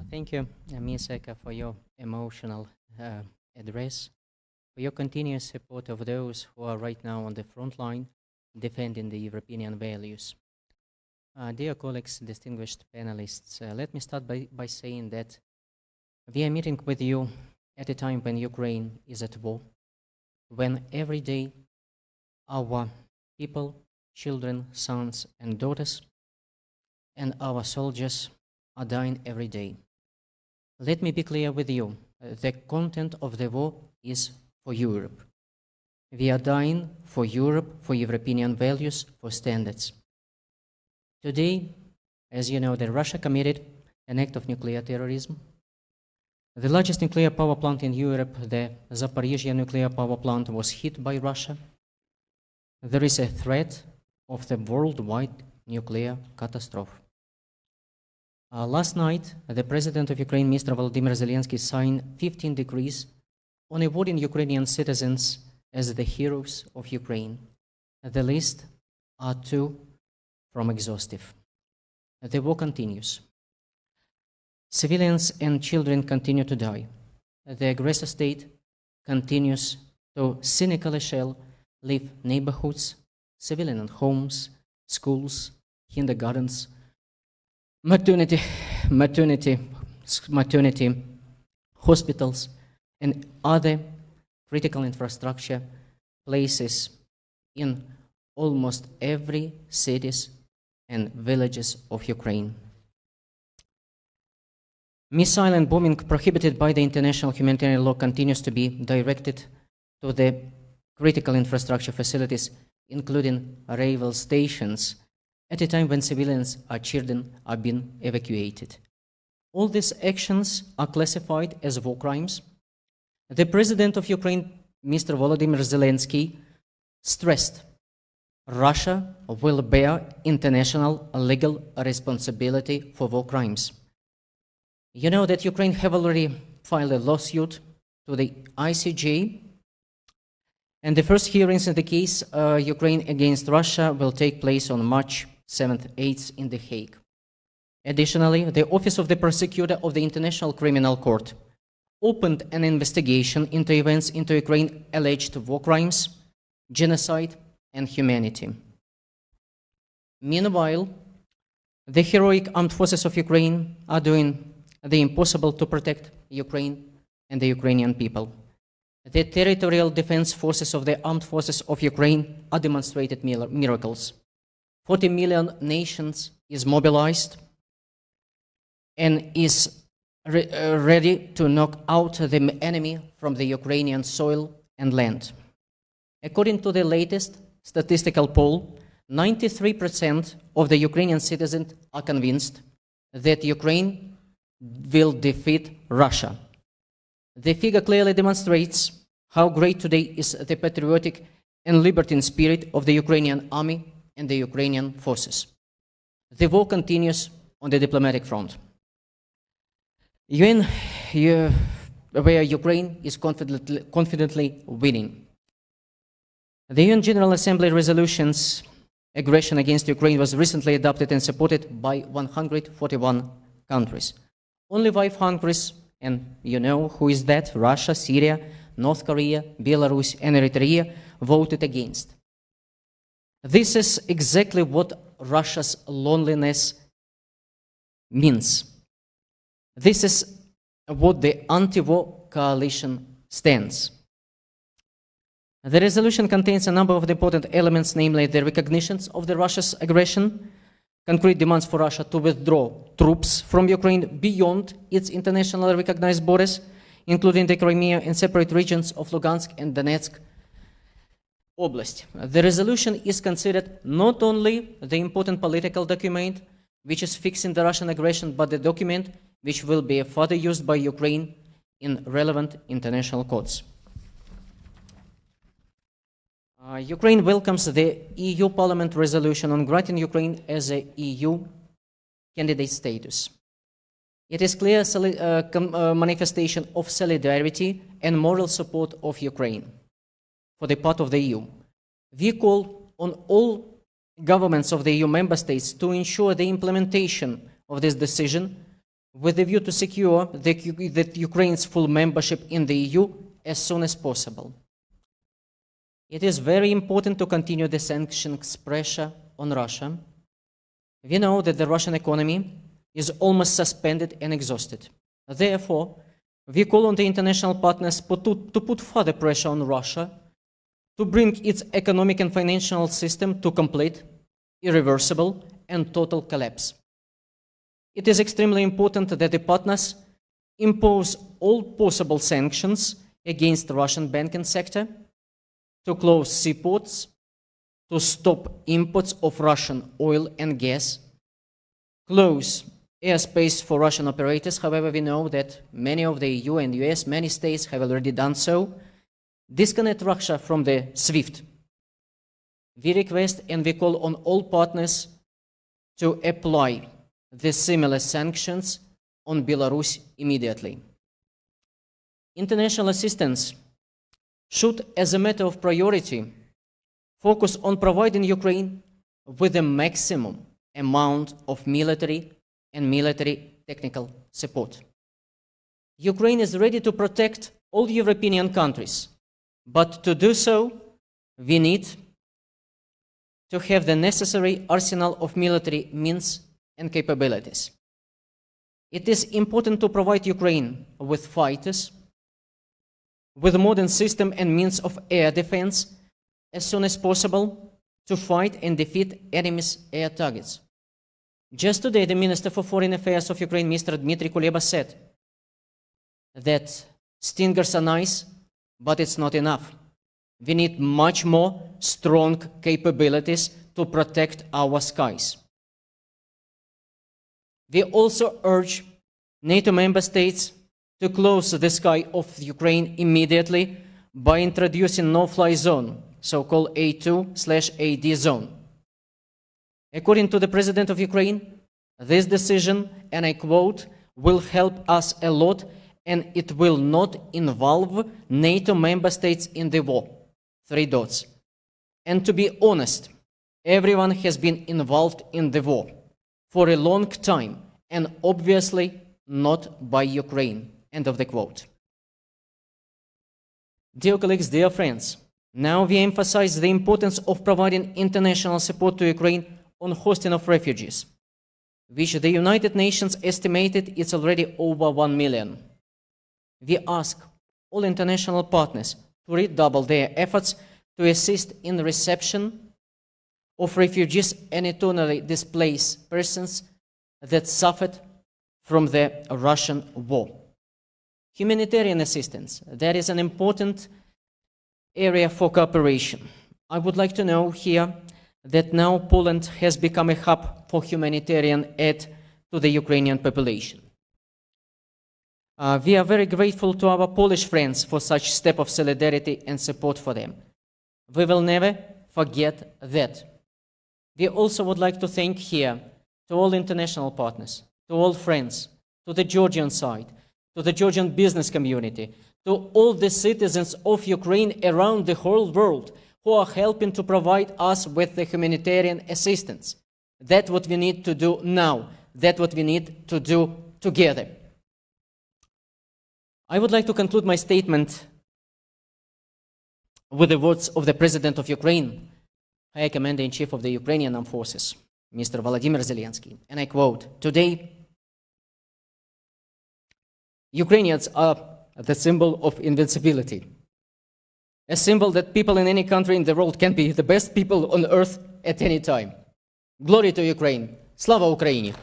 Thank you, Misaka, for your emotional address, for your continuous support of those who are right now on the front line defending the European values. Dear colleagues, distinguished panelists, let me start by saying that we are meeting with you at a time when Ukraine is at war, when every day our people, children, sons and daughters, and our soldiers are dying every day. Let me be clear with you, the content of the war is for Europe. We are dying for Europe, for European values, for standards. Today, as you know, that Russia committed an act of nuclear terrorism. The largest nuclear power plant in Europe, the Zaporizhia nuclear power plant, was hit by Russia. There is a threat of the worldwide nuclear catastrophe. Last night, the President of Ukraine, Mr. Volodymyr Zelensky, signed 15 decrees on awarding Ukrainian citizens as the heroes of Ukraine. The list are too from exhaustive. The war continues. Civilians and children continue to die. The aggressor state continues to cynically shell leave neighborhoods, civilian homes, schools, kindergartens, maternity, hospitals, and other critical infrastructure places in almost every cities and villages of Ukraine. Missile and bombing prohibited by the international humanitarian law continues to be directed to the critical infrastructure facilities, including railway stations, at a time when civilians and children are being evacuated. All these actions are classified as war crimes. The President of Ukraine, Mr. Volodymyr Zelensky, stressed Russia will bear international legal responsibility for war crimes. You know that Ukraine have already filed a lawsuit to the ICJ, and the first hearings in the case Ukraine against Russia will take place on March 7th, 8th in The Hague. Additionally, the Office of the Prosecutor of the International Criminal Court opened an investigation into events into Ukraine alleged war crimes, genocide, and humanity. Meanwhile, the heroic armed forces of Ukraine are doing the impossible to protect Ukraine and the Ukrainian people. The territorial defense forces of the armed forces of Ukraine are demonstrated miracles. 40 million nations is mobilized and is ready to knock out the enemy from the Ukrainian soil and land. According to the latest statistical poll, 93% of the Ukrainian citizens are convinced that Ukraine will defeat Russia. The figure clearly demonstrates how great today is the patriotic and libertine spirit of the Ukrainian army and the Ukrainian forces. The war continues on the diplomatic front. Where Ukraine is confidently winning. The UN General Assembly resolution's aggression against Ukraine was recently adopted and supported by 141 countries. Only 5 countries, and you know who is that, Russia, Syria, North Korea, Belarus, and Eritrea, voted against. This is exactly what Russia's loneliness means. This is what the anti-war coalition stands. The resolution contains a number of important elements, namely the recognition of the Russia's aggression, concrete demands for Russia to withdraw troops from Ukraine beyond its internationally recognized borders, including the Crimea and separate regions of Lugansk and Donetsk Oblast. The resolution is considered not only the important political document which is fixing the Russian aggression, but the document which will be further used by Ukraine in relevant international courts. Ukraine welcomes the EU Parliament resolution on granting Ukraine as a EU candidate status. It is clear manifestation of solidarity and moral support of Ukraine for the part of the EU. We call on all governments of the EU member states to ensure the implementation of this decision with a view to secure that Ukraine's full membership in the EU as soon as possible. It is very important to continue the sanctions pressure on Russia. We know that the Russian economy is almost suspended and exhausted. Therefore, we call on the international partners to put further pressure on Russia to bring its economic and financial system to complete, irreversible, and total collapse. It is extremely important that the partners impose all possible sanctions against the Russian banking sector, to close seaports, to stop imports of Russian oil and gas, close airspace for Russian operators. However, we know that many of the EU and US, many states have already done so. Disconnect Russia from the SWIFT. We request and we call on all partners to apply the similar sanctions on Belarus immediately. International assistance should, as a matter of priority, focus on providing Ukraine with the maximum amount of military and military technical support. Ukraine is ready to protect all European countries, but to do so, we need to have the necessary arsenal of military means and capabilities. It is important to provide Ukraine with fighters, with a modern system and means of air defense as soon as possible to fight and defeat enemy's air targets. Just today, the Minister for Foreign Affairs of Ukraine, Mr. Dmitry Kuleba, said that Stingers are nice, but it's not enough. We need much more strong capabilities to protect our skies. We also urge NATO member states to close the sky of Ukraine immediately by introducing no-fly zone, so-called A2/AD zone. According to the President of Ukraine, this decision, and I quote, will help us a lot and it will not involve NATO member states in the war. And to be honest, everyone has been involved in the war for a long time and obviously not by Ukraine. End of the quote. Dear colleagues, dear friends, now we emphasize the importance of providing international support to Ukraine on hosting of refugees, which the United Nations estimated it's already over 1 million. We ask all international partners to redouble their efforts to assist in the reception of refugees and internally displaced persons that suffered from the Russian war. Humanitarian assistance, that is an important area for cooperation. I would like to know here that now Poland has become a hub for humanitarian aid to the Ukrainian population. We are very grateful to our Polish friends for such step of solidarity and support for them. We will never forget that. We also would like to thank here to all international partners, to all friends, to the Georgian side, to the Georgian business community, to all the citizens of Ukraine around the whole world who are helping to provide us with the humanitarian assistance. That's what we need to do now. That's what we need to do together. I would like to conclude my statement with the words of the President of Ukraine, High Commander-in-Chief of the Ukrainian Armed Forces, Mr. Volodymyr Zelensky, and I quote, "Today, Ukrainians are the symbol of invincibility, a symbol that people in any country in the world can be the best people on earth at any time. Glory to Ukraine! Slava Ukraini!"